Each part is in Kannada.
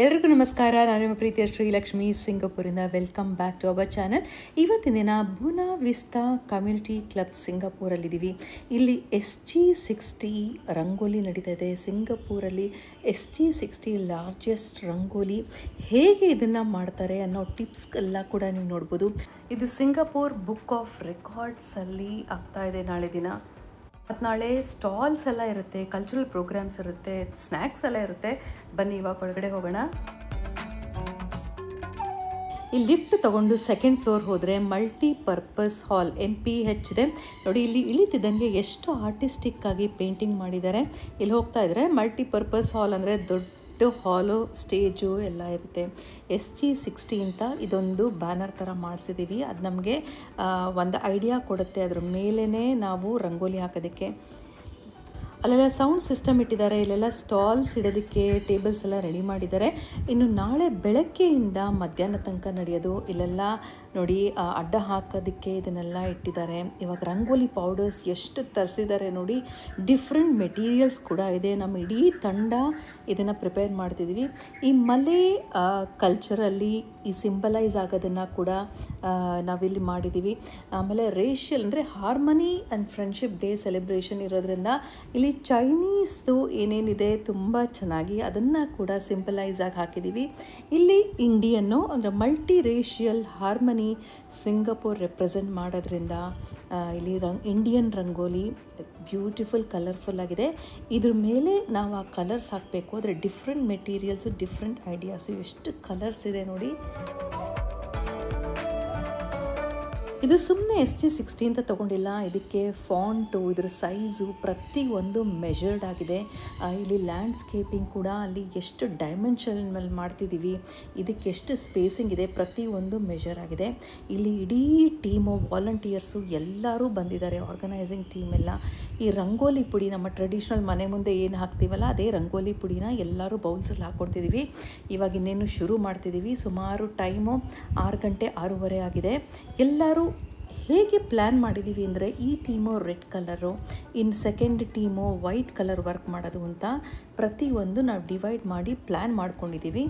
ಎಲ್ರಿಗೂ ನಮಸ್ಕಾರ. ನಾನು ನಿಮ್ಮ ಪ್ರೀತಿಯ ಶ್ರೀಲಕ್ಷ್ಮಿ ಸಿಂಗಪುರಿಂದ. Welcome back to our channel. ಇವತ್ತಿನ ದಿನ ಬುನಾ ವಿಸ್ತಾ ಕಮ್ಯುನಿಟಿ ಕ್ಲಬ್ ಸಿಂಗಪೂರಲ್ಲಿದ್ದೀವಿ. ಇಲ್ಲಿ SG60 ರಂಗೋಲಿ ನಡೀತಾ ಇದೆ. ಸಿಂಗಪೂರಲ್ಲಿ SG60 ಲಾರ್ಜೆಸ್ಟ್ ರಂಗೋಲಿ ಹೇಗೆ ಇದನ್ನು ಮಾಡ್ತಾರೆ ಅನ್ನೋ ಟಿಪ್ಸ್ ಎಲ್ಲ ಕೂಡ ನೀವು ನೋಡ್ಬೋದು. ಇದು ಸಿಂಗಪೂರ್ ಬುಕ್ ಆಫ್ ರೆಕಾರ್ಡ್ಸಲ್ಲಿ ಆಗ್ತಾ ಇದೆ ನಾಳೆ ದಿನ. ಮತ್ತು ನಾಳೆ ಸ್ಟಾಲ್ಸ್ ಎಲ್ಲ ಇರುತ್ತೆ, ಕಲ್ಚರಲ್ ಪ್ರೋಗ್ರಾಮ್ಸ್ ಇರುತ್ತೆ, ಸ್ನ್ಯಾಕ್ಸ್ ಎಲ್ಲ ಇರುತ್ತೆ. ಬನ್ನಿ ಇವಾಗ ಒಳಗಡೆ ಹೋಗೋಣ. ಈ ಲಿಫ್ಟ್ ತೊಗೊಂಡು ಸೆಕೆಂಡ್ ಫ್ಲೋರ್ ಹೋದರೆ ಮಲ್ಟಿಪರ್ಪಸ್ ಹಾಲ್ MPH ಇದೆ ನೋಡಿ. ಇಲ್ಲಿ ಇಳಿತಿದ್ದಂಗೆ ಎಷ್ಟು ಆರ್ಟಿಸ್ಟಿಕ್ ಆಗಿ ಪೇಂಟಿಂಗ್ ಮಾಡಿದ್ದಾರೆ. ಇಲ್ಲಿ ಹೋಗ್ತಾ ಇದ್ದರೆ ಮಲ್ಟಿಪರ್ಪಸ್ ಹಾಲ್ ಅಂದರೆ ದೊಡ್ಡ ಹಾಲು, ಸ್ಟೇಜು ಎಲ್ಲ ಇರುತ್ತೆ. SG60 ಅಂತ ಇದೊಂದು ಬ್ಯಾನರ್ ಥರ ಮಾಡಿಸಿದ್ದೀವಿ. ಅದು ನಮಗೆ ಒಂದು ಐಡಿಯಾ ಕೊಡುತ್ತೆ ಅದ್ರ ಮೇಲೇ ನಾವು ರಂಗೋಲಿ ಹಾಕೋದಕ್ಕೆ. ಅಲ್ಲೆಲ್ಲ ಸೌಂಡ್ ಸಿಸ್ಟಮ್ ಇಟ್ಟಿದ್ದಾರೆ, ಇಲ್ಲೆಲ್ಲ ಸ್ಟಾಲ್ಸ್ ಇಡೋದಕ್ಕೆ ಟೇಬಲ್ಸ್ ಎಲ್ಲ ರೆಡಿ ಮಾಡಿದ್ದಾರೆ. ಇನ್ನು ನಾಳೆ ಬೆಳಗ್ಗೆಯಿಂದ ಮಧ್ಯಾಹ್ನ ತನಕ ನಡೆಯೋದು. ಇಲ್ಲೆಲ್ಲ ನೋಡಿ ಅಡ್ಡ ಹಾಕೋದಕ್ಕೆ ಇದನ್ನೆಲ್ಲ ಇಟ್ಟಿದ್ದಾರೆ. ಇವಾಗ ರಂಗೋಲಿ ಪೌಡರ್ಸ್ ಎಷ್ಟು ತರಿಸಿದ್ದಾರೆ ನೋಡಿ. ಡಿಫ್ರೆಂಟ್ ಮೆಟೀರಿಯಲ್ಸ್ ಕೂಡ ಇದೆ. ನಮ್ಮ ಇಡೀ ತಂಡ ಇದನ್ನು ಪ್ರಿಪೇರ್ ಮಾಡ್ತಿದ್ದೀವಿ. ಈ ಮಲೆ ಕಲ್ಚರಲ್ಲಿ ಈ ಸಿಂಬಲೈಸ್ ಆಗೋದನ್ನು ಕೂಡ ನಾವಿಲ್ಲಿ ಮಾಡಿದ್ದೀವಿ. ಆಮೇಲೆ ರೇಷಿಯಲ್ ಅಂದರೆ harmony and friendship day celebration ಇರೋದ್ರಿಂದ ಇಲ್ಲಿ ಚೈನೀಸ್ದು ಏನೇನಿದೆ ತುಂಬ ಚೆನ್ನಾಗಿ ಅದನ್ನು ಕೂಡ ಸಿಂಪಲೈಸ್ ಆಗಿ ಹಾಕಿದ್ದೀವಿ. ಇಲ್ಲಿ ಇಂಡಿಯನ್ನು ಅಂದರೆ multi racial harmony Singapore represent ಮಾಡೋದ್ರಿಂದ ಇಲ್ಲಿ ಇಂಡಿಯನ್ ರಂಗೋಲಿ ಬ್ಯೂಟಿಫುಲ್ ಕಲರ್ಫುಲ್ ಆಗಿದೆ. ಇದ್ರ ಮೇಲೆ ನಾವು ಆ ಕಲರ್ಸ್ ಹಾಕಬೇಕು. ಆದರೆ ಡಿಫ್ರೆಂಟ್ ಮೆಟೀರಿಯಲ್ಸು, ಡಿಫ್ರೆಂಟ್ ಐಡಿಯಾಸು, ಎಷ್ಟು ಕಲರ್ಸ್ ಇದೆ ನೋಡಿ. ಇದು ಸುಮ್ಮನೆ SG60 ಅಂತ ತೊಗೊಂಡಿಲ್ಲ. ಇದಕ್ಕೆ ಫಾಂಟು, ಇದರ ಸೈಜು ಪ್ರತಿಯೊಂದು ಮೆಜರ್ಡ್ ಆಗಿದೆ. ಇಲ್ಲಿ ಲ್ಯಾಂಡ್ಸ್ಕೇಪಿಂಗ್ ಕೂಡ ಅಲ್ಲಿ ಎಷ್ಟು ಡೈಮೆನ್ಷನ್ ಮೇಲೆ ಮಾಡ್ತಿದ್ದೀವಿ, ಇದಕ್ಕೆ ಎಷ್ಟು ಸ್ಪೇಸಿಂಗ್ ಇದೆ, ಪ್ರತಿಯೊಂದು ಮೆಜರ್ ಆಗಿದೆ. ಇಲ್ಲಿ ಇಡೀ ಟೀಮು, ವಾಲಂಟಿಯರ್ಸು ಎಲ್ಲರೂ ಬಂದಿದ್ದಾರೆ, ಆರ್ಗನೈಸಿಂಗ್ ಟೀಮ್ ಎಲ್ಲ. ಈ ರಂಗೋಲಿ ಪುಡಿ ನಮ್ಮ ಟ್ರೆಡಿಷ್ನಲ್ ಮನೆ ಮುಂದೆ ಏನು ಹಾಕ್ತೀವಲ್ಲ ಅದೇ ರಂಗೋಲಿ ಪುಡಿನ ಎಲ್ಲರೂ ಬೌಲ್ಸಲ್ಲಿ ಹಾಕ್ಕೊಳ್ತಿದ್ದೀವಿ. ಇವಾಗ ಇನ್ನೇನು ಶುರು ಮಾಡ್ತಿದ್ದೀವಿ. ಸುಮಾರು ಟೈಮು 6 ಗಂಟೆ 6:30 ಆಗಿದೆ. ಎಲ್ಲರೂ ಹೇಗೆ ಪ್ಲ್ಯಾನ್ ಮಾಡಿದ್ದೀವಿ ಅಂದರೆ ಈ ಟೀಮು ರೆಡ್ ಕಲರು, ಇನ್ನು second team white colour work ಮಾಡೋದು ಅಂತ ಪ್ರತಿಯೊಂದು ನಾವು ಡಿವೈಡ್ ಮಾಡಿ ಪ್ಲ್ಯಾನ್ ಮಾಡ್ಕೊಂಡಿದ್ದೀವಿ.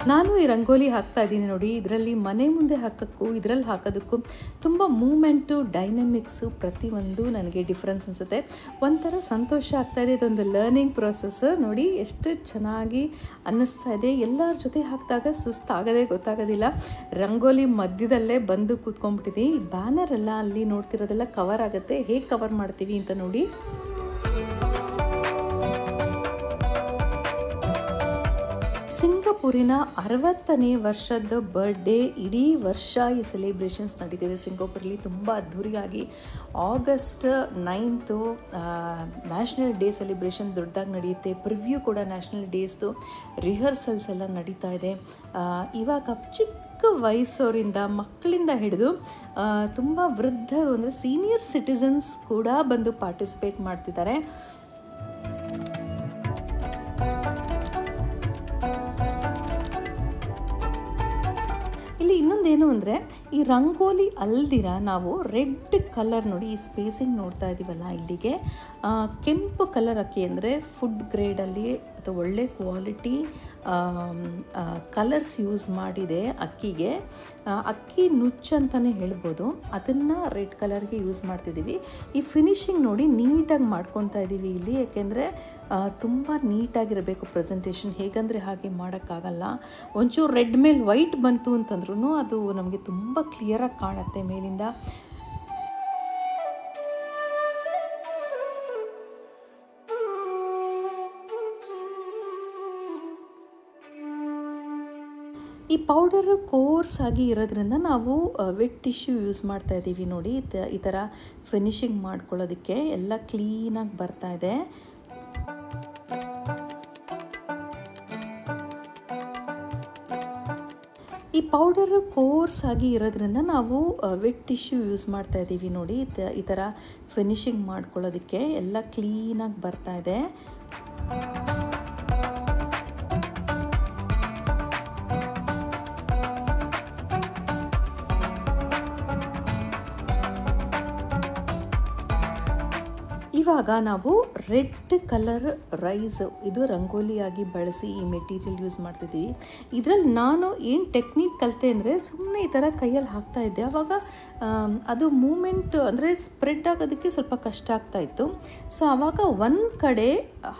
ನಾನು ಈ ರಂಗೋಲಿ ಹಾಕ್ತಾ ಇದ್ದೀನಿ ನೋಡಿ. ಇದರಲ್ಲಿ ಮನೆ ಮುಂದೆ ಹಾಕೋಕ್ಕೂ ಇದರಲ್ಲಿ ಹಾಕೋದಕ್ಕೂ ತುಂಬ ಮೂಮೆಂಟು, ಡೈನಮಿಕ್ಸು ಪ್ರತಿಯೊಂದು ನನಗೆ ಡಿಫ್ರೆನ್ಸ್ ಅನಿಸುತ್ತೆ. ಒಂಥರ ಸಂತೋಷ ಆಗ್ತಾಯಿದೆ. ಇದೊಂದು ಲರ್ನಿಂಗ್ ಪ್ರೊಸೆಸ್ ನೋಡಿ. ಎಷ್ಟು ಚೆನ್ನಾಗಿ ಅನ್ನಿಸ್ತಾ ಇದೆ. ಎಲ್ಲರ ಜೊತೆ ಹಾಕಿದಾಗ ಸುಸ್ತಾಗೋದೇ ಗೊತ್ತಾಗೋದಿಲ್ಲ. ರಂಗೋಲಿ ಮಧ್ಯದಲ್ಲೇ ಬಂದು ಕೂತ್ಕೊಂಡ್ಬಿಟ್ಟಿದೆ. ಈ ಬ್ಯಾನರ್ ಎಲ್ಲ ಅಲ್ಲಿ ನೋಡ್ತಿರೋದೆಲ್ಲ ಕವರ್ ಆಗುತ್ತೆ. ಹೇಗೆ ಕವರ್ ಮಾಡ್ತೀವಿ ಅಂತ ನೋಡಿ. ಸಿಂಗಪೂರಿನ 60ನೇ ವರ್ಷದ ಬರ್ಡೇ ಇಡೀ ವರ್ಷ ಈ ಸೆಲೆಬ್ರೇಷನ್ಸ್ ನಡೀತಿದೆ ಸಿಂಗಪೂರಲ್ಲಿ ತುಂಬ ಅದ್ಧೂರಿಯಾಗಿ. August 9th national day celebration ದೊಡ್ಡದಾಗಿ ನಡೆಯುತ್ತೆ. ಪ್ರಿವ್ಯೂ ಕೂಡ ನ್ಯಾಷನಲ್ ಡೇಸ್ದು ರಿಹರ್ಸಲ್ಸ್ ಎಲ್ಲ ನಡೀತಾ ಇದೆ. ಇವಾಗ ಚಿಕ್ಕ ವಯಸ್ಸವರಿಂದ ಮಕ್ಕಳಿಂದ ಹಿಡಿದು ತುಂಬ ವೃದ್ಧರು ಅಂದರೆ ಸೀನಿಯರ್ ಸಿಟಿಸನ್ಸ್ ಕೂಡ ಬಂದು ಪಾರ್ಟಿಸಿಪೇಟ್ ಮಾಡ್ತಿದ್ದಾರೆ. ಇಲ್ಲಿ ಇನ್ನೊಂದೇನು ಅಂದರೆ ಈ ರಂಗೋಲಿ ಅಲ್ದಿರ ನಾವು ರೆಡ್ ಕಲರ್ ನೋಡಿ, ಈ ಸ್ಪೇಸಿಂಗ್ ನೋಡ್ತಾ ಇದ್ದೀವಲ್ಲ, ಇಲ್ಲಿಗೆ ಕೆಂಪು ಕಲರ್ ಅಕ್ಕಿ ಅಂದರೆ ಫುಡ್ ಗ್ರೇಡಲ್ಲಿ ಅಥವಾ ಒಳ್ಳೆ ಕ್ವಾಲಿಟಿ ಕಲರ್ಸ್ ಯೂಸ್ ಮಾಡಿದೆ ಅಕ್ಕಿಗೆ. ಅಕ್ಕಿ ನುಚ್ಚು ಅಂತಲೇ ಹೇಳ್ಬೋದು. ಅದನ್ನು ರೆಡ್ ಕಲರ್ಗೆ ಯೂಸ್ ಮಾಡ್ತಿದ್ದೀವಿ. ಈ ಫಿನಿಶಿಂಗ್ ನೋಡಿ ನೀಟಾಗಿ ಮಾಡ್ಕೊತಾ ಇದ್ದೀವಿ ಇಲ್ಲಿ. ಯಾಕೆಂದರೆ ತುಂಬ ನೀಟಾಗಿರಬೇಕು ಪ್ರೆಸೆಂಟೇಷನ್. ಹೇಗಂದರೆ ಹಾಗೆ ಮಾಡೋಕ್ಕಾಗಲ್ಲ. ಒಂಚೂರು ರೆಡ್ ಮೇಲೆ ವೈಟ್ ಬಂತು ಅಂತಂದ್ರೂ ಅದು ನಮಗೆ ತುಂಬ ಕ್ಲಿಯರಾಗಿ ಕಾಣುತ್ತೆ ಮೇಲಿಂದ. ಈ ಪೌಡರು ಕೋರ್ಸ್ ಆಗಿ ಇರೋದ್ರಿಂದ ನಾವು ವೆಟ್ ಟಿಶ್ಯೂ ಯೂಸ್ ಮಾಡ್ತಾ ಇದ್ದೀವಿ ನೋಡಿ. ಈ ಥರ ಫಿನಿಶಿಂಗ್ ಮಾಡ್ಕೊಳ್ಳೋದಕ್ಕೆ ಎಲ್ಲ ಕ್ಲೀನಾಗಿ ಬರ್ತಾ ಇದೆ. ಈ ಪೌಡರು ಕೋರ್ಸ್ ಆಗಿ ಇರೋದ್ರಿಂದ ನಾವು ವೆಟ್ ಟಿಶ್ಯೂ ಯೂಸ್ ಮಾಡ್ತಾ ಇದ್ದೀವಿ ನೋಡಿ. ಈ ಥರ ಫಿನಿಶಿಂಗ್ ಮಾಡ್ಕೊಳ್ಳೋದಕ್ಕೆ ಎಲ್ಲ ಕ್ಲೀನಾಗಿ ಬರ್ತಾ ಇದೆ. ಇವಾಗ ನಾವು ರೆಡ್ ಕಲರ್ ರೈಸ್ ಇದು ರಂಗೋಲಿಯಾಗಿ ಬಳಸಿ ಈ ಮೆಟೀರಿಯಲ್ ಯೂಸ್ ಮಾಡ್ತಿದ್ದೀವಿ. ಇದರಲ್ಲಿ ನಾನು ಏನು ಟೆಕ್ನಿಕ್ ಕಲಿತೆ ಅಂದರೆ ಸುಮ್ಮನೆ ಈ ಥರ ಕೈಯಲ್ಲಿ ಹಾಕ್ತಾ ಇದ್ದೆ. ಆವಾಗ ಅದು ಮೂಮೆಂಟ್ ಅಂದರೆ ಸ್ಪ್ರೆಡ್ ಆಗೋದಕ್ಕೆ ಸ್ವಲ್ಪ ಕಷ್ಟ ಆಗ್ತಾಯಿತ್ತು. ಸೊ ಆವಾಗ ಒಂದು ಕಡೆ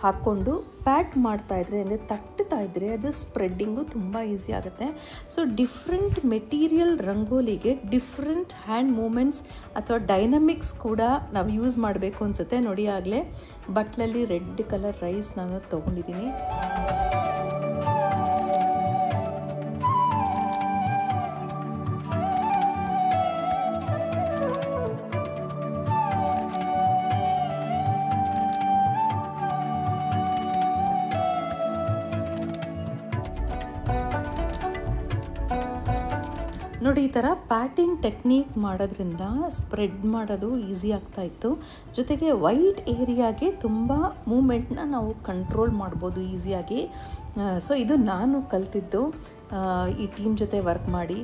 ಹಾಕ್ಕೊಂಡು ಪ್ಯಾಟ್ ಮಾಡ್ತಾಯಿದ್ರೆ ಅಂದರೆ ತಟ್ಟುತ್ತಾ ಇದ್ದರೆ ಅದು ಸ್ಪ್ರೆಡ್ಡಿಂಗು ತುಂಬ ಈಸಿ ಆಗುತ್ತೆ. ಸೊ ಡಿಫ್ರೆಂಟ್ ಮೆಟೀರಿಯಲ್ ರಂಗೋಲಿಗೆ ಡಿಫ್ರೆಂಟ್ ಹ್ಯಾಂಡ್ ಮೂಮೆಂಟ್ಸ್ ಅಥವಾ ಡೈನಮಿಕ್ಸ್ ಕೂಡ ನಾವು ಯೂಸ್ ಮಾಡಬೇಕು ಅನಿಸುತ್ತೆ. ನೋಡಿ ಆಗಲೇ ಬಟ್ಲಲ್ಲಿ ರೆಡ್ ಕಲರ್ ರೈಸ್ ನಾನು ತೊಗೊಂಡಿದ್ದೀನಿ. ನೋಡಿ ಈ ಥರ ಪ್ಯಾಟಿಂಗ್ ಟೆಕ್ನಿಕ್ ಮಾಡೋದ್ರಿಂದ ಸ್ಪ್ರೆಡ್ ಮಾಡೋದು ಈಸಿ ಆಗ್ತಾಯಿತ್ತು. ಜೊತೆಗೆ ವೈಟ್ ಏರಿಯಾಗೆ ತುಂಬ ಮೂಮೆಂಟ್ನ ನಾವು ಕಂಟ್ರೋಲ್ ಮಾಡ್ಬೋದು ಈಸಿಯಾಗಿ. ಸೊ ಇದು ನಾನು ಕಲ್ತಿದ್ದು ಈ ಟೀಮ್ ಜೊತೆ ವರ್ಕ್ ಮಾಡಿ.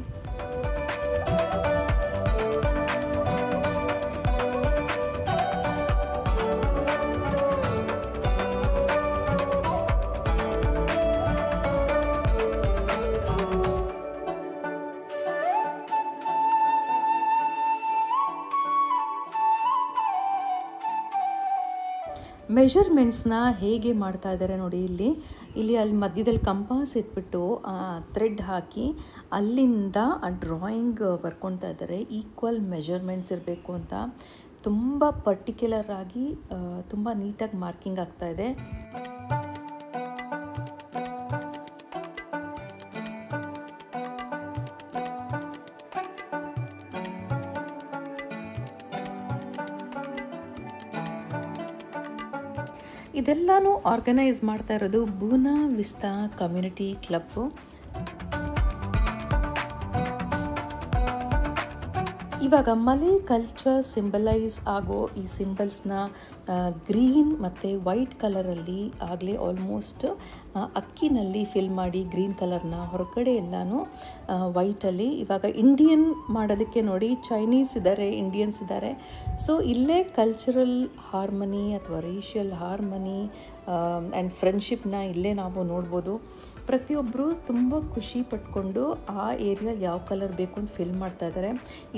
ಮೆಷರ್ಮೆಂಟ್ಸ್ನ ಹೇಗೆ ಮಾಡ್ತಾ ಇದ್ದಾರೆ ನೋಡಿ, ಇಲ್ಲಿ ಅಲ್ಲಿ ಮಧ್ಯದಲ್ಲಿ ಕಂಪಾಸ್ ಇಟ್ಬಿಟ್ಟು ಥ್ರೆಡ್ ಹಾಕಿ ಅಲ್ಲಿಂದ ಆ ಡ್ರಾಯಿಂಗ್ ಬರ್ಕೊಳ್ತಾ ಇದ್ದಾರೆ. ಈಕ್ವಲ್ ಮೆಷರ್ಮೆಂಟ್ಸ್ ಇರಬೇಕು ಅಂತ ತುಂಬ ಪರ್ಟಿಕ್ಯುಲರ್ ಆಗಿ ತುಂಬ ನೀಟಾಗಿ ಮಾರ್ಕಿಂಗ್ ಆಗ್ತಾ ಇದೆ. ಇದೆಲ್ಲನೂ ಆರ್ಗನೈಸ್ ಮಾಡ್ತಾ ಇರೋದು ಬೂನಾ ವಿಸ್ತಾ ಕಮ್ಯುನಿಟಿ ಕ್ಲಬ್ಬು. ಇವಾಗ ಮಲೆ ಕಲ್ಚರ್ ಸಿಂಬಲೈಸ್ ಆಗೋ ಈ ಸಿಂಬಲ್ಸ್ನ ಗ್ರೀನ್ ಮತ್ತು ವೈಟ್ ಕಲರಲ್ಲಿ ಆಗಲೇ ಆಲ್ಮೋಸ್ಟ್ ಅಕ್ಕಿನಲ್ಲಿ ಫಿಲ್ ಮಾಡಿ ಗ್ರೀನ್ ಕಲರ್ನ ಹೊರಗಡೆ ಎಲ್ಲನೂ ವೈಟಲ್ಲಿ. ಇವಾಗ ಇಂಡಿಯನ್ ಮಾಡೋದಕ್ಕೆ ನೋಡಿ ಚೈನೀಸ್ ಇದ್ದಾರೆ, ಇಂಡಿಯನ್ಸ್ ಇದ್ದಾರೆ. ಸೊ ಇಲ್ಲೇ ಕಲ್ಚರಲ್ ಹಾರ್ಮನಿ ಅಥವಾ ರೇಷಿಯಲ್ ಹಾರ್ಮನಿ ಆ್ಯಂಡ್ ಫ್ರೆಂಡ್ಶಿಪ್ನ ಇಲ್ಲೇ ನಾವು ನೋಡ್ಬೋದು. ಪ್ರತಿಯೊಬ್ಬರು ತುಂಬ ಖುಷಿ ಪಟ್ಕೊಂಡು ಆ ಏರಿಯಾ ಯಾವ ಕಲರ್ ಬೇಕು ಅಂತ ಫಿಲ್ ಮಾಡ್ತಾ ಇದ್ದಾರೆ.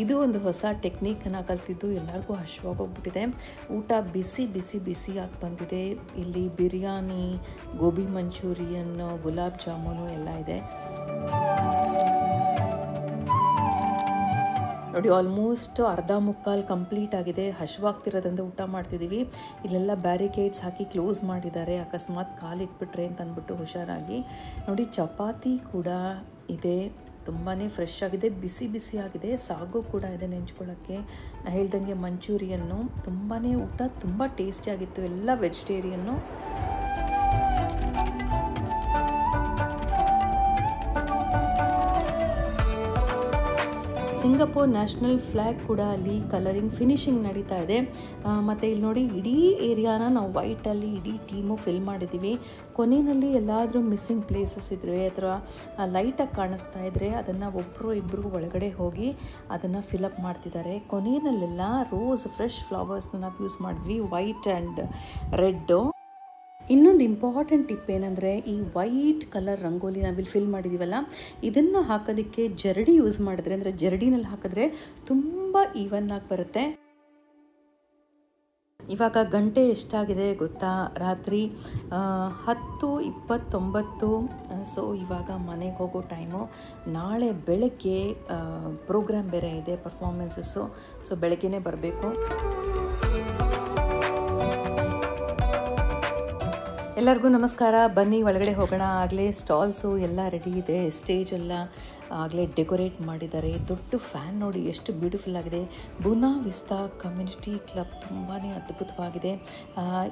ಇದು ಒಂದು ಹೊಸ ಟೆಕ್ನಿಕನ್ನು ಕಲ್ತಿದ್ದು ಎಲ್ಲರಿಗೂ ಹಶ್ವಾಗೋಗ್ಬಿಟ್ಟಿದೆ. ಊಟ ಬಿಸಿ ಬಿಸಿ ಬಿಸಿಯಾಗಿ ಬಂದಿದೆ. ಇಲ್ಲಿ ಬಿರಿಯಾನಿ, ಗೋಬಿ ಮಂಚೂರಿಯನ್, ಗುಲಾಬ್ ಜಾಮೂನು ಎಲ್ಲ ಇದೆ ನೋಡಿ. ಆಲ್ಮೋಸ್ಟ್ ಅರ್ಧ ಮುಕ್ಕಾಲು ಕಂಪ್ಲೀಟ್ ಆಗಿದೆ. ಹಶ್ವಾಗ್ತಿರೋದ್ರಿಂದ ಊಟ ಮಾಡ್ತಿದ್ದೀವಿ. ಇಲ್ಲೆಲ್ಲ ಬ್ಯಾರಿಕೇಡ್ಸ್ ಹಾಕಿ ಕ್ಲೋಸ್ ಮಾಡಿದ್ದಾರೆ, ಅಕಸ್ಮಾತ್ ಕಾಲಿಟ್ಬಿಟ್ರೆ ಅಂತ ಅಂದ್ಬಿಟ್ಟು ಹುಷಾರಾಗಿ. ನೋಡಿ ಚಪಾತಿ ಕೂಡ ಇದೆ, ತುಂಬಾ ಫ್ರೆಶ್ ಆಗಿದೆ, ಬಿಸಿ ಬಿಸಿ ಆಗಿದೆ. ಸಾಗು ಕೂಡ ಇದೆ ನೆಂಚ್ಕೊಳ್ಳೋಕ್ಕೆ. ನಾನು ಹೇಳ್ದಂಗೆ ಮಂಚೂರಿಯನ್ನು ತುಂಬಾ ಊಟ ತುಂಬ ಟೇಸ್ಟಿಯಾಗಿತ್ತು, ಎಲ್ಲ ವೆಜಿಟೇರಿಯನ್ನು. ಸಿಂಗಪೂರ್ ನ್ಯಾಷನಲ್ ಫ್ಲ್ಯಾಗ್ ಕೂಡ ಅಲ್ಲಿ ಕಲರಿಂಗ್ ಫಿನಿಶಿಂಗ್ ನಡೀತಾ ಇದೆ. ಮತ್ತು ಇಲ್ಲಿ ನೋಡಿ ಇಡೀ ಏರಿಯಾನ ನಾವು ವೈಟಲ್ಲಿ ಇಡೀ ಟೀಮು ಫಿಲ್ ಮಾಡಿದ್ದೀವಿ. ಕೊನೆಯಲ್ಲಿ ಎಲ್ಲಾದರೂ ಮಿಸ್ಸಿಂಗ್ ಪ್ಲೇಸಸ್ ಇದ್ದರೆ ಅಥವಾ ಲೈಟಾಗಿ ಕಾಣಿಸ್ತಾ ಇದ್ದರೆ ಅದನ್ನು ಒಬ್ಬರು ಇಬ್ಬರು ಒಳಗಡೆ ಹೋಗಿ ಅದನ್ನು ಫಿಲಪ್ ಮಾಡ್ತಿದ್ದಾರೆ. ಕೊನೆಯಲ್ಲೆಲ್ಲ ರೋಸ್ ಫ್ರೆಶ್ ಫ್ಲವರ್ಸ್ನ ನಾವು ಯೂಸ್ ಮಾಡಿದ್ವಿ, ವೈಟ್ ಆ್ಯಂಡ್ ರೆಡ್ಡು. ಇನ್ನೊಂದು ಇಂಪಾರ್ಟೆಂಟ್ ಟಿಪ್ ಏನಂದರೆ ಈ ವೈಟ್ ಕಲರ್ ರಂಗೋಲಿ ನಾವಿಲ್ಲಿ ಫಿಲ್ ಮಾಡಿದ್ದೀವಲ್ಲ, ಇದನ್ನು ಹಾಕೋದಕ್ಕೆ ಜರಡಿ ಯೂಸ್ ಮಾಡಿದ್ರೆ ಅಂದರೆ ಜರಡಿನಲ್ಲಿ ಹಾಕಿದ್ರೆ ತುಂಬ ಈವನ್ ಆಗಿ ಬರುತ್ತೆ. ಇವಾಗ ಗಂಟೆ ಎಷ್ಟಾಗಿದೆ ಗೊತ್ತಾ? ರಾತ್ರಿ 10:29. ಸೊ ಇವಾಗ ಮನೆಗೆ ಹೋಗೋ ಟೈಮು. ನಾಳೆ ಬೆಳಗ್ಗೆ ಪ್ರೋಗ್ರಾಮ್ ಬೇರೆ ಇದೆ, ಪರ್ಫಾರ್ಮೆನ್ಸಸ್ಸು. ಸೊ ಬೆಳಗ್ಗೆನೇ ಬರಬೇಕು. ಎಲ್ಲರಿಗೂ ನಮಸ್ಕಾರ. ಬನ್ನಿ ಒಳಗಡೆ ಹೋಗೋಣ. ಆಗಲೇ ಸ್ಟಾಲ್ಸು ಎಲ್ಲ ರೆಡಿ ಇದೆ, ಸ್ಟೇಜ್ ಎಲ್ಲ ಆಗಲೇ ಡೆಕೋರೇಟ್ ಮಾಡಿದ್ದಾರೆ. ದೊಡ್ಡ ಫ್ಯಾನ್ ನೋಡಿ ಎಷ್ಟು ಬ್ಯೂಟಿಫುಲ್ ಆಗಿದೆ. ಬೂನಾ ವಿಸ್ತಾ ಕಮ್ಯುನಿಟಿ ಕ್ಲಬ್ ತುಂಬಾ ಅದ್ಭುತವಾಗಿದೆ.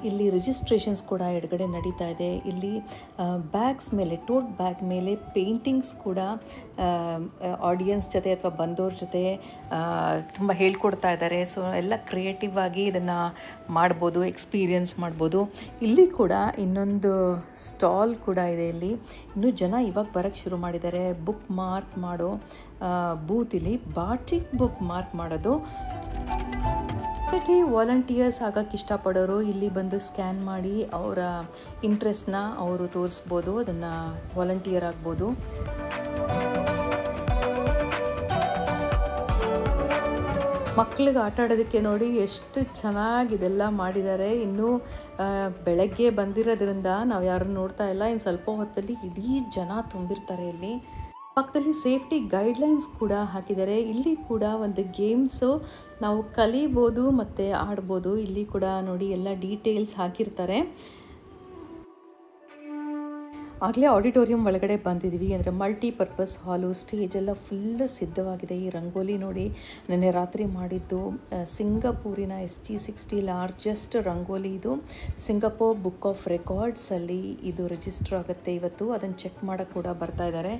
ಇಲ್ಲಿ ರಿಜಿಸ್ಟ್ರೇಷನ್ಸ್ ಕೂಡ ಎಡಗಡೆ ನಡೀತಾ ಇದೆ. ಇಲ್ಲಿ ಬ್ಯಾಗ್ಸ್ ಮೇಲೆ, ಟೋಟ್ ಬ್ಯಾಗ್ ಮೇಲೆ ಪೇಂಟಿಂಗ್ಸ್ ಕೂಡ ಆಡಿಯನ್ಸ್ ಜೊತೆ ಅಥವಾ ಬಂದವ್ರ ಜೊತೆ ತುಂಬ ಹೇಳ್ಕೊಡ್ತಾ ಇದ್ದಾರೆ. ಸೊ ಎಲ್ಲ ಕ್ರಿಯೇಟಿವ್ ಆಗಿ ಇದನ್ನು ಮಾಡ್ಬೋದು, ಎಕ್ಸ್ಪೀರಿಯನ್ಸ್ ಮಾಡ್ಬೋದು. ಇಲ್ಲಿ ಕೂಡ ಇನ್ನೊಂದು ಸ್ಟಾಲ್ ಕೂಡ ಇದೆ. ಇಲ್ಲಿ ಇನ್ನೂ ಜನ ಇವಾಗ ಬರೋಕ್ಕೆ ಶುರು ಮಾಡಿದ್ದಾರೆ. ಬುಕ್ ಮಾರ್ಕ್ ಮಾಡೋ ಬೂತ್, ಇಲ್ಲಿ ಬಾಟಿಕ್ ಬುಕ್ ಮಾರ್ಕ್ ಮಾಡೋದು. ವಾಲಂಟಿಯರ್ಸ್ ಆಗಕ್ಕೆ ಇಷ್ಟಪಡೋರು ಇಲ್ಲಿ ಬಂದು ಸ್ಕ್ಯಾನ್ ಮಾಡಿ ಅವರ ಇಂಟ್ರೆಸ್ಟ್ನ ಅವರು ತೋರಿಸ್ಬೋದು, ಅದನ್ನು ವಾಲಂಟಿಯರ್ ಆಗ್ಬೋದು. ಮಕ್ಕಳಿಗೆ ಆಟ ಆಡೋದಕ್ಕೆ ನೋಡಿ ಎಷ್ಟು ಚೆನ್ನಾಗಿದೆಲ್ಲ ಮಾಡಿದ್ದಾರೆ. ಇನ್ನೂ ಬೆಳಗ್ಗೆ ಬಂದಿರೋದ್ರಿಂದ ನಾವು ಯಾರನ್ನು ನೋಡ್ತಾ ಇಲ್ಲ, ಇನ್ನು ಸ್ವಲ್ಪ ಹೊತ್ತಲ್ಲಿ ಇಡೀ ಜನ ತುಂಬಿರ್ತಾರೆ. ಇಲ್ಲಿ ಪಕ್ಕದಲ್ಲಿ ಸೇಫ್ಟಿ ಗೈಡ್ಲೈನ್ಸ್ ಕೂಡ ಹಾಕಿದ್ದಾರೆ. ಇಲ್ಲಿ ಕೂಡ ಒಂದು ಗೇಮ್ಸು ನಾವು ಕಲಿಬೋದು ಮತ್ತು ಆಡ್ಬೋದು. ಇಲ್ಲಿ ಕೂಡ ನೋಡಿ ಎಲ್ಲ ಡೀಟೇಲ್ಸ್ ಹಾಕಿರ್ತಾರೆ. ಆಗಲೇ ಆಡಿಟೋರಿಯಂ ಒಳಗಡೆ ಬಂದಿದ್ವಿ. ಅಂದರೆ ಮಲ್ಟಿಪರ್ಪಸ್ ಹಾಲು, ಸ್ಟೇಜ್ ಎಲ್ಲ ಫುಲ್ ಸಿದ್ಧವಾಗಿದೆ. ಈ ರಂಗೋಲಿ ನೋಡಿ ನೆನ್ನೆ ರಾತ್ರಿ ಮಾಡಿದ್ದು ಸಿಂಗಪೂರಿನ SG60 ಲಾರ್ಜೆಸ್ಟ್ ರಂಗೋಲಿ. ಇದು ಸಿಂಗಪೂರ್ ಬುಕ್ ಆಫ್ ರೆಕಾರ್ಡ್ಸಲ್ಲಿ ಇದು ರಿಜಿಸ್ಟರ್ ಆಗುತ್ತೆ ಇವತ್ತು. ಅದನ್ನು ಚೆಕ್ ಮಾಡೋಕ್ಕೆ ಕೂಡ ಬರ್ತಾ ಇದ್ದಾರೆ.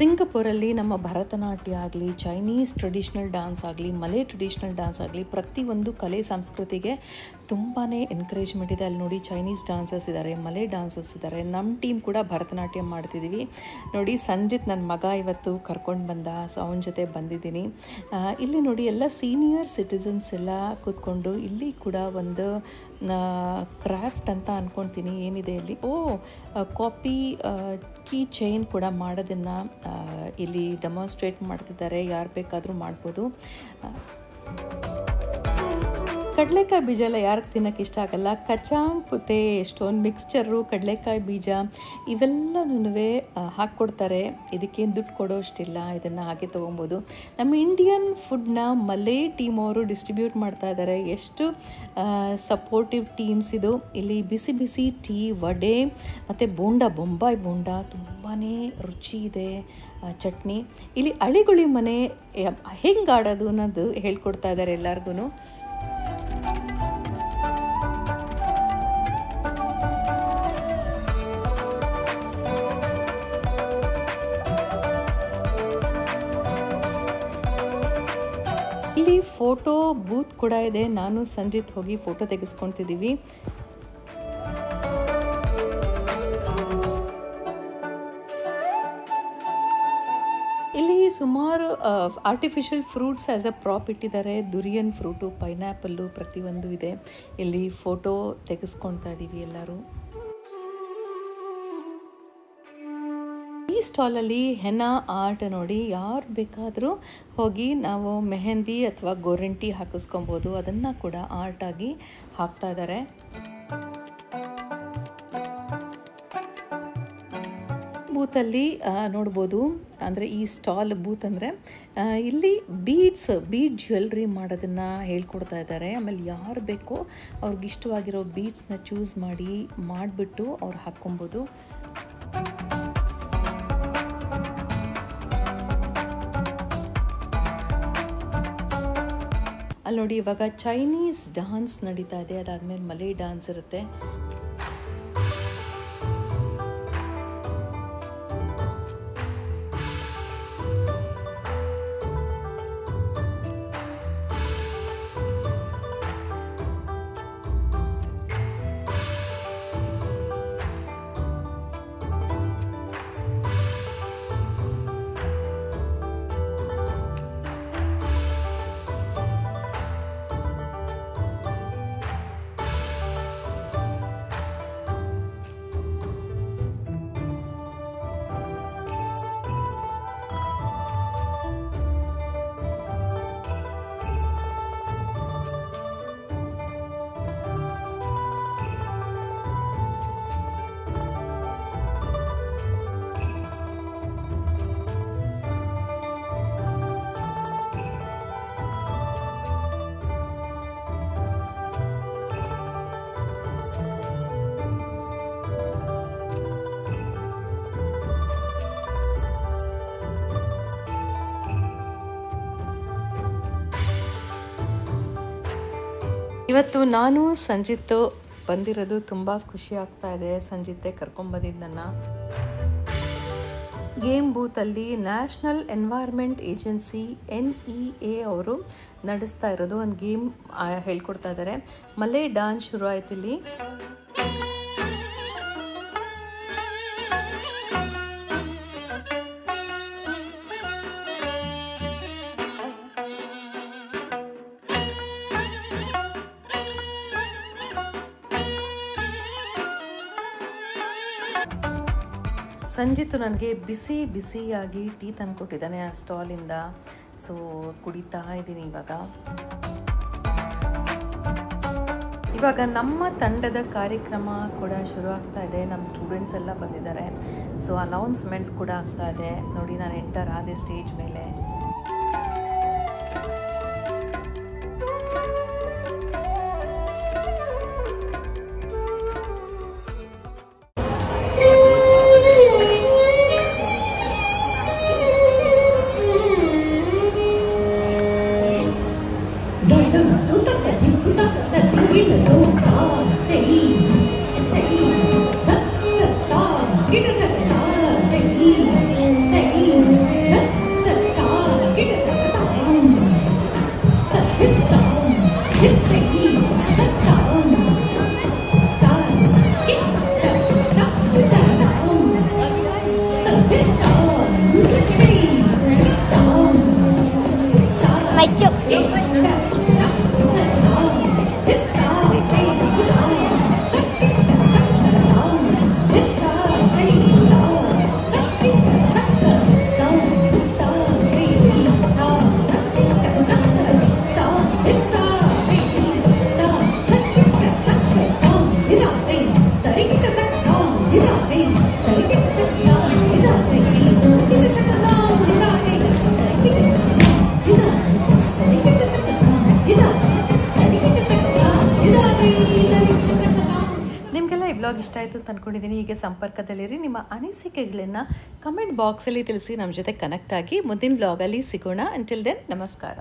ಸಿಂಗಪೂರಲ್ಲಿ ನಮ್ಮ ಭರತನಾಟ್ಯ ಆಗಲಿ, ಚೈನೀಸ್ ಟ್ರೆಡಿಷ್ನಲ್ ಡ್ಯಾನ್ಸ್ ಆಗಲಿ, ಮಲೇ ಟ್ರೆಡಿಷ್ನಲ್ ಡ್ಯಾನ್ಸ್ ಆಗಲಿ, ಪ್ರತಿಯೊಂದು ಕಲೆ ಸಂಸ್ಕೃತಿಗೆ ತುಂಬಾ ಎನ್ಕರೇಜ್ಮೆಂಟ್ ಇದೆ. ಅಲ್ಲಿ ನೋಡಿ ಚೈನೀಸ್ ಡ್ಯಾನ್ಸರ್ಸ್ ಇದ್ದಾರೆ, ಮಲೇ ಡ್ಯಾನ್ಸರ್ಸ್ ಇದ್ದಾರೆ. ನಮ್ಮ ಟೀಮ್ ಕೂಡ ಭರತನಾಟ್ಯ ಮಾಡ್ತಿದ್ದೀವಿ. ನೋಡಿ ಸಂಜಿತ್ ನನ್ನ ಮಗ ಇವತ್ತು ಕರ್ಕೊಂಡು ಬಂದ, ಸೊ ಅವನ ಜೊತೆ ಬಂದಿದ್ದೀನಿ. ಇಲ್ಲಿ ನೋಡಿ ಎಲ್ಲ ಸೀನಿಯರ್ ಸಿಟಿಸನ್ಸ್ ಎಲ್ಲ ಕೂತ್ಕೊಂಡು ಇಲ್ಲಿ ಕೂಡ ಒಂದು ಕ್ರಾಫ್ಟ್ ಅಂತ ಅಂದ್ಕೊಳ್ತೀನಿ ಏನಿದೆ ಇಲ್ಲಿ. ಕಾಪಿ ಕೀ ಚೈನ್ ಕೂಡ ಮಾಡೋದನ್ನು ಇಲ್ಲಿ ಡೆಮಾನ್ಸ್ಟ್ರೇಟ್ ಮಾಡ್ತಿದ್ದಾರೆ. ಯಾರು ಬೇಕಾದರೂ ಮಾಡ್ಬೋದು. ಕಡಲೆಕಾಯಿ ಬೀಜ ಎಲ್ಲ ಯಾರಿಗೆ ತಿನ್ನೋಕ್ಕೆ ಇಷ್ಟ ಆಗಲ್ಲ. ಕಚಾಂಗ್ ಪುತೆ, ಎಷ್ಟೊಂದು ಮಿಕ್ಸ್ಚರು, ಕಡಲೆಕಾಯಿ ಬೀಜ ಇವೆಲ್ಲನೂ ಹಾಕ್ಕೊಡ್ತಾರೆ. ಇದಕ್ಕೇನು ದುಡ್ಡು ಕೊಡೋಷ್ಟಿಲ್ಲ, ಇದನ್ನು ಹಾಗೆ ತೊಗೊಬೋದು. ನಮ್ಮ ಇಂಡಿಯನ್ ಫುಡ್ನ ಮಲೇ ಟೀಮ್ ಅವರು ಡಿಸ್ಟ್ರಿಬ್ಯೂಟ್ ಮಾಡ್ತಾ ಇದ್ದಾರೆ. ಎಷ್ಟು ಸಪೋರ್ಟಿವ್ ಟೀಮ್ಸ್ ಇದು. ಇಲ್ಲಿ ಬಿಸಿ ಬಿಸಿ ಟೀ, ವಡೆ ಮತ್ತು ಬೋಂಡ, ಬೊಂಬಾಯಿ ಬೋಂಡ ತುಂಬಾ ರುಚಿ ಇದೆ. ಚಟ್ನಿ. ಇಲ್ಲಿ ಅಳಿಗುಳಿ ಮನೆ ಹೆಂಗೆ ಆಡೋದು ಅನ್ನೋದು ಹೇಳ್ಕೊಡ್ತಾ ಇದ್ದಾರೆ ಎಲ್ಲರಿಗೂ. ಇಲ್ಲಿ ಫೋಟೋ ಬೂತ್ ಕೂಡ ಇದೆ. ನಾನು ಸಂಜಿತ್ ಹೋಗಿ ಫೋಟೋ ತೆಗೆಸ್ಕೊತಿದ್ದೀವಿ. ಇಲ್ಲಿ ಸುಮಾರು artificial fruits as A prop ಇಟ್ಟಿದ್ದಾರೆ. ದುರಿಯನ್ ಫ್ರೂಟು, ಪೈನಾಪಲ್ಲು ಪ್ರತಿಯೊಂದು ಇದೆ. ಇಲ್ಲಿ ಫೋಟೋ ತೆಗೆಸ್ಕೊಳ್ತಾ ಇದ್ದೀವಿ ಎಲ್ಲರೂ. ಈ ಸ್ಟಾಲಲ್ಲಿ ಹೆನಾ ಆರ್ಟ್ ನೋಡಿ, ಯಾರು ಬೇಕಾದರೂ ಹೋಗಿ ನಾವು ಮೆಹಂದಿ ಅಥವಾ ಗೋರಂಟಿ ಹಾಕಿಸ್ಕೊಬೋದು. ಅದನ್ನು ಕೂಡ ಆರ್ಟಾಗಿ ಹಾಕ್ತಾ ಇದ್ದಾರೆ. ಬೂತಲ್ಲಿ ನೋಡ್ಬೋದು, ಅಂದರೆ ಈ ಸ್ಟಾಲ್ ಬೂತ್ ಅಂದರೆ ಇಲ್ಲಿ ಬೀಡ್ ಜ್ಯುವೆಲ್ರಿ ಮಾಡೋದನ್ನು ಹೇಳ್ಕೊಡ್ತಾ ಇದ್ದಾರೆ. ಆಮೇಲೆ ಯಾರು ಬೇಕೋ ಅವ್ರಿಗೆ ಇಷ್ಟವಾಗಿರೋ ಬೀಡ್ಸ್ನ ಚೂಸ್ ಮಾಡಿಬಿಟ್ಟು ಅವ್ರು ಹಾಕ್ಕೊಬೋದು. ಅಲ್ಲಿ ನೋಡಿ ಇವಾಗ ಚೈನೀಸ್ ಡ್ಯಾನ್ಸ್ ನಡೀತಾ ಇದೆ. ಅದಾದಮೇಲೆ ಮಲೇ ಡ್ಯಾನ್ಸ್ ಇರುತ್ತೆ. ಇವತ್ತು ನಾನು ಸಂಜಿತ್ ಬಂದಿರೋದು ತುಂಬ ಖುಷಿ ಆಗ್ತಾ ಇದೆ. ಸಂಜಿತ್ತೆ ಕರ್ಕೊಂಡ್ಬಂದಿದ್ದು ನನ್ನ ಗೇಮ್ ಬೂತಲ್ಲಿ ನ್ಯಾಷನಲ್ ಎನ್ವೈರ್ಮೆಂಟ್ ಏಜೆನ್ಸಿ NEA ಅವರು ನಡೆಸ್ತಾ ಇರೋದು ಒಂದು ಗೇಮ್ ಹೇಳ್ಕೊಡ್ತಾ ಇದ್ದಾರೆ. ಮಲೇ ಡ್ಯಾನ್ಸ್ ಶುರು ಆಯ್ತು ಇಲ್ಲಿ. ಸಂಜಿತ್ತು ನನಗೆ ಬಿಸಿ ಬಿಸಿಯಾಗಿ ಟೀ ತಂದುಕೊಟ್ಟಿದ್ದಾನೆ ಆ ಸ್ಟಾಲಿಂದ. ಸೊ ಕುಡಿತಾ ಇದ್ದೀನಿ ಇವಾಗ ನಮ್ಮ ತಂಡದ ಕಾರ್ಯಕ್ರಮ ಕೂಡ ಶುರು ಆಗ್ತಾ ಇದೆ. ನಮ್ಮ ಸ್ಟೂಡೆಂಟ್ಸ್ ಎಲ್ಲ ಬಂದಿದ್ದಾರೆ. ಸೊ ಅನೌನ್ಸ್ಮೆಂಟ್ಸ್ ಕೂಡ ಆಗ್ತಾ ಇದೆ ನೋಡಿ. ನಾನು ಎಂಟರ್ ಆದೆ ಸ್ಟೇಜ್ ಮೇಲೆ. ನಿಮಗೆಲ್ಲ ಈ ವ್ಲಾಗ್ ಇಷ್ಟ ಆಯಿತು ಅಂತ ಅಂದ್ಕೊಂಡಿದ್ದೀನಿ. ಹೀಗೆ ಸಂಪರ್ಕದಲ್ಲಿರಿ. ನಿಮ್ಮ ಅನಿಸಿಕೆಗಳನ್ನು ಕಮೆಂಟ್ ಬಾಕ್ಸಲ್ಲಿ ತಿಳಿಸಿ. ನಮ್ಮ ಜೊತೆ ಕನೆಕ್ಟ್ ಆಗಿ ಮುಂದಿನ ವ್ಲಾಗಲ್ಲಿ ಸಿಗೋಣ. ಅಂಟಿಲ್ ದೆನ್ ನಮಸ್ಕಾರ.